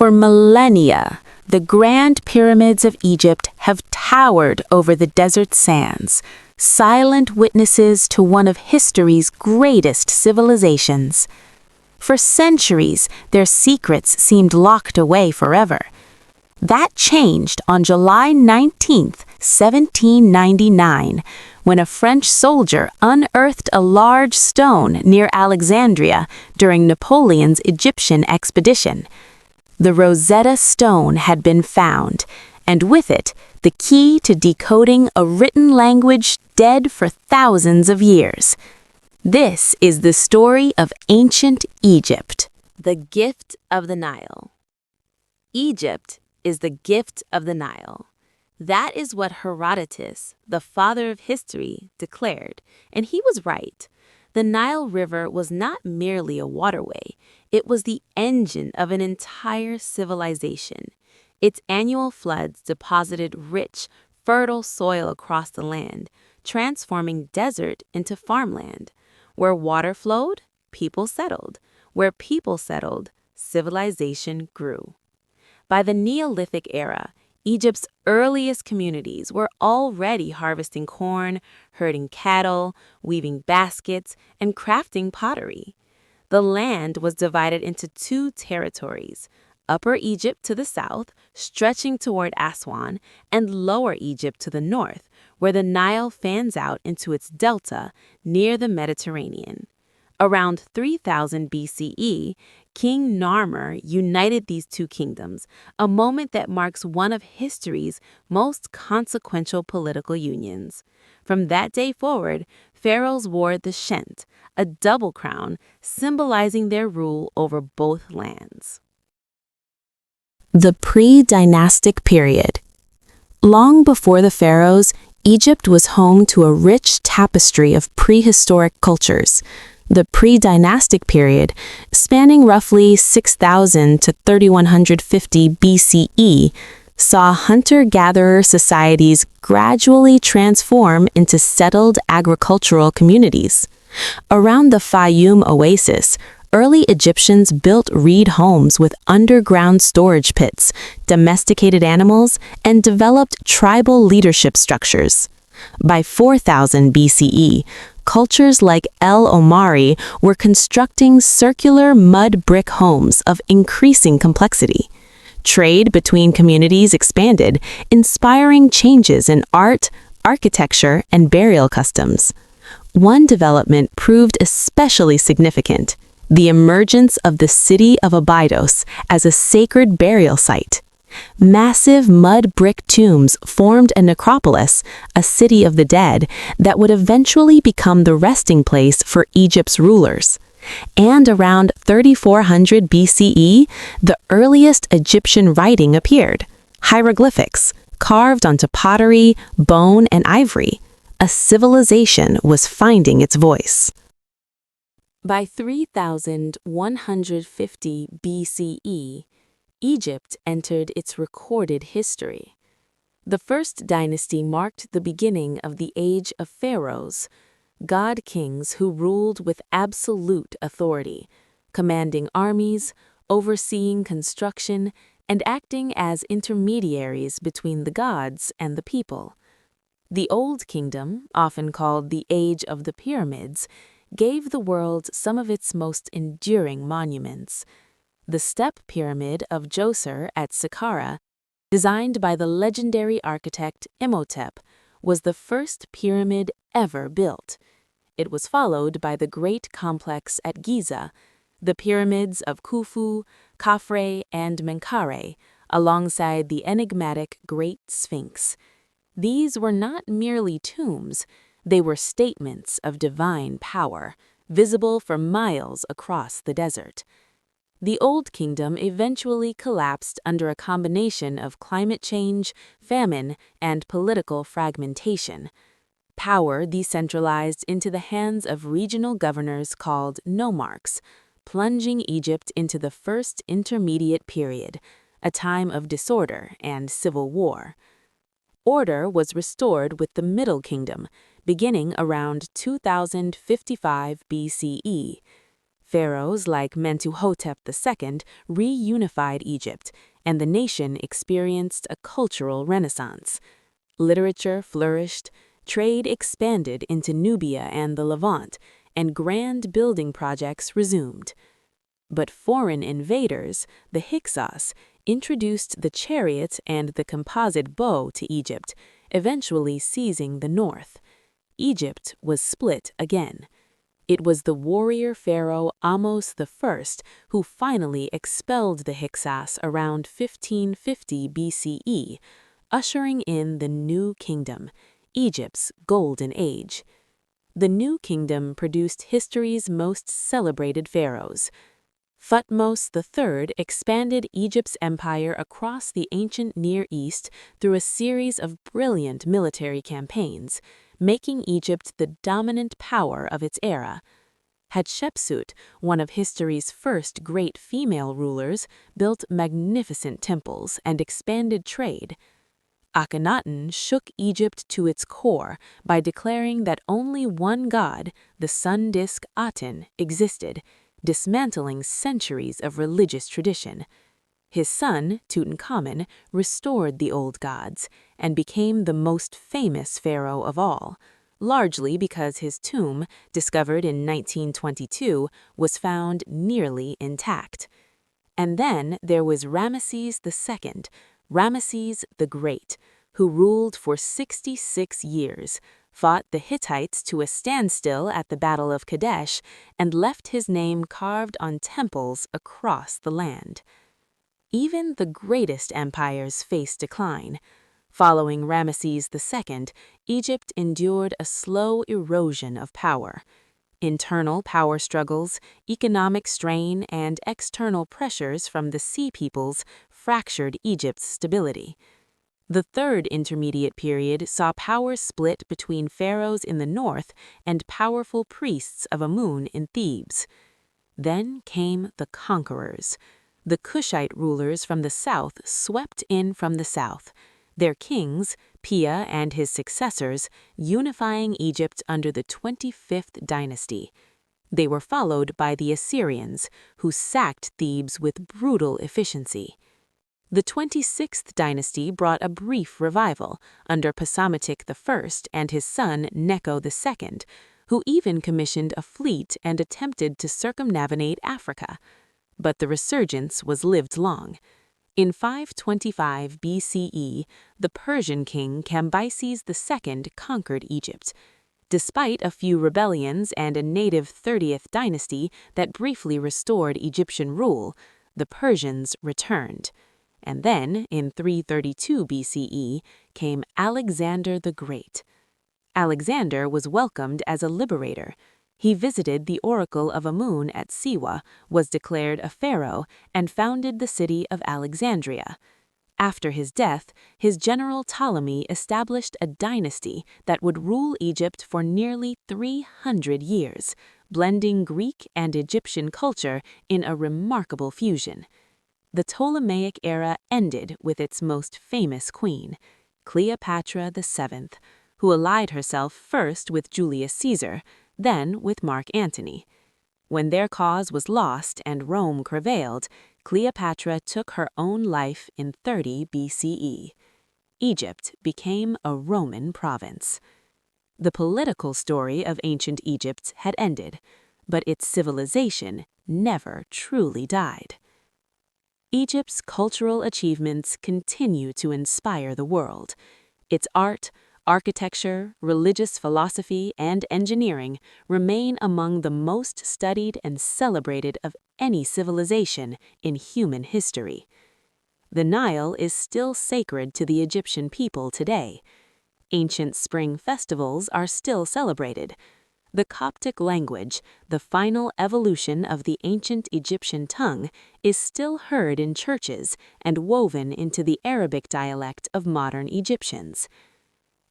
For millennia, the grand pyramids of Egypt have towered over the desert sands, silent witnesses to one of history's greatest civilizations. For centuries, their secrets seemed locked away forever. That changed on July 19, 1799, when a French soldier unearthed a large stone near Alexandria during Napoleon's Egyptian expedition. The Rosetta Stone had been found, and with it, the key to decoding a written language dead for thousands of years. This is the story of ancient Egypt. The gift of the Nile. Egypt is the gift of the Nile. That is what Herodotus, the father of history, declared, and he was right. The Nile River was not merely a waterway, it was the engine of an entire civilization. Its annual floods deposited rich, fertile soil across the land, transforming desert into farmland. Where water flowed, people settled. Where people settled, civilization grew. By the Neolithic era, Egypt's earliest communities were already harvesting corn, herding cattle, weaving baskets, and crafting pottery. The land was divided into two territories, Upper Egypt to the south, stretching toward Aswan, and Lower Egypt to the north, where the Nile fans out into its delta near the Mediterranean. Around 3000 BCE, King Narmer united these two kingdoms, a moment that marks one of history's most consequential political unions. From that day forward, pharaohs wore the shent, a double crown symbolizing their rule over both lands. The Predynastic Period. Long before the pharaohs, Egypt was home to a rich tapestry of prehistoric cultures. The Predynastic Period, spanning roughly 6000 to 3150 BCE, saw hunter-gatherer societies gradually transform into settled agricultural communities. Around the Fayum oasis, early Egyptians built reed homes with underground storage pits, domesticated animals, and developed tribal leadership structures. By 4000 BCE, cultures like El Omari were constructing circular mud brick homes of increasing complexity. Trade between communities expanded, inspiring changes in art, architecture, and burial customs. One development proved especially significant: the emergence of the city of Abydos as a sacred burial site. Massive mud brick tombs formed a necropolis, a city of the dead, that would eventually become the resting place for Egypt's rulers. And around 3400 BCE, the earliest Egyptian writing appeared: hieroglyphics, carved onto pottery, bone, and ivory. A civilization was finding its voice. By 3150 BCE, Egypt entered its recorded history. The first dynasty marked the beginning of the age of pharaohs, god-kings who ruled with absolute authority, commanding armies, overseeing construction, and acting as intermediaries between the gods and the people. The Old Kingdom, often called the Age of the Pyramids, gave the world some of its most enduring monuments. The Step Pyramid of Djoser at Saqqara, designed by the legendary architect Imhotep, was the first pyramid ever built. It was followed by the Great Complex at Giza, the pyramids of Khufu, Khafre, and Menkaure, alongside the enigmatic Great Sphinx. These were not merely tombs, they were statements of divine power, visible for miles across the desert. The Old Kingdom eventually collapsed under a combination of climate change, famine, and political fragmentation. Power decentralized into the hands of regional governors called nomarchs, plunging Egypt into the First Intermediate Period, a time of disorder and civil war. Order was restored with the Middle Kingdom, beginning around 2055 BCE. Pharaohs like Mentuhotep II reunified Egypt, and the nation experienced a cultural renaissance. Literature flourished, trade expanded into Nubia and the Levant, and grand building projects resumed. But foreign invaders, the Hyksos, introduced the chariot and the composite bow to Egypt, eventually seizing the north. Egypt was split again. It was the warrior pharaoh Ahmose I who finally expelled the Hyksos around 1550 BCE, ushering in the New Kingdom, Egypt's golden age. The New Kingdom produced history's most celebrated pharaohs. Thutmose III expanded Egypt's empire across the ancient Near East through a series of brilliant military campaigns, making Egypt the dominant power of its era. Hatshepsut, one of history's first great female rulers, built magnificent temples and expanded trade. Akhenaten shook Egypt to its core by declaring that only one god, the sun disk Aten, existed, dismantling centuries of religious tradition. His son, Tutankhamun, restored the old gods and became the most famous pharaoh of all, largely because his tomb, discovered in 1922, was found nearly intact. And then there was Ramesses II, Ramesses the Great, who ruled for 66 years, fought the Hittites to a standstill at the Battle of Kadesh, and left his name carved on temples across the land. Even the greatest empires faced decline. Following Ramesses II, Egypt endured a slow erosion of power. Internal power struggles, economic strain, and external pressures from the Sea Peoples fractured Egypt's stability. The Third Intermediate Period saw power split between pharaohs in the north and powerful priests of Amun in Thebes. Then came the conquerors. The Kushite rulers from the south swept in from the south, their kings, Pia and his successors, unifying Egypt under the 25th dynasty. They were followed by the Assyrians, who sacked Thebes with brutal efficiency. The 26th dynasty brought a brief revival under Psammetic I and his son Necho II, who even commissioned a fleet and attempted to circumnavigate Africa. But the resurgence was lived long. In 525 BCE, the Persian king Cambyses II conquered Egypt. Despite a few rebellions and a native 30th dynasty that briefly restored Egyptian rule, the Persians returned. And then, in 332 BCE, came Alexander the Great. Alexander was welcomed as a liberator. He visited the oracle of Amun at Siwa, was declared a pharaoh, and founded the city of Alexandria. After his death, his general Ptolemy established a dynasty that would rule Egypt for nearly 300 years, blending Greek and Egyptian culture in a remarkable fusion. The Ptolemaic era ended with its most famous queen, Cleopatra VII, who allied herself first with Julius Caesar, then with Mark Antony. When their cause was lost and Rome prevailed, Cleopatra took her own life in 30 BCE. Egypt became a Roman province. The political story of ancient Egypt had ended, but its civilization never truly died. Egypt's cultural achievements continue to inspire the world. Its art, architecture, religious philosophy, and engineering remain among the most studied and celebrated of any civilization in human history. The Nile is still sacred to the Egyptian people today. Ancient spring festivals are still celebrated. The Coptic language, the final evolution of the ancient Egyptian tongue, is still heard in churches and woven into the Arabic dialect of modern Egyptians.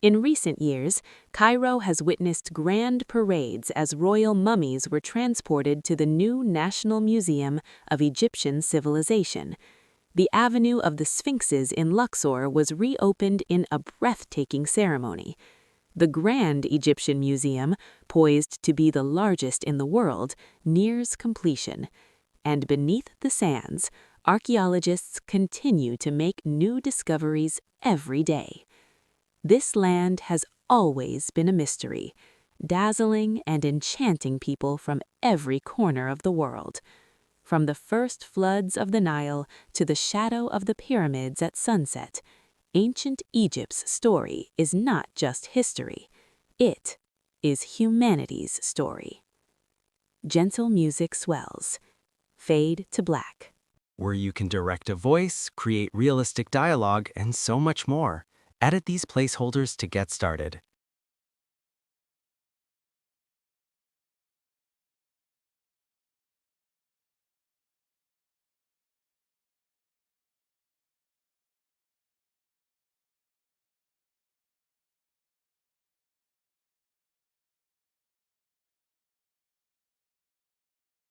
In recent years, Cairo has witnessed grand parades as royal mummies were transported to the new National Museum of Egyptian Civilization. The Avenue of the Sphinxes in Luxor was reopened in a breathtaking ceremony. The Grand Egyptian Museum, poised to be the largest in the world, nears completion. And beneath the sands, archaeologists continue to make new discoveries every day. This land has always been a mystery, dazzling and enchanting people from every corner of the world. From the first floods of the Nile to the shadow of the pyramids at sunset, ancient Egypt's story is not just history. It is humanity's story. Gentle music swells. Fade to black. Where you can direct a voice, create realistic dialogue, and so much more. Edit these placeholders to get started.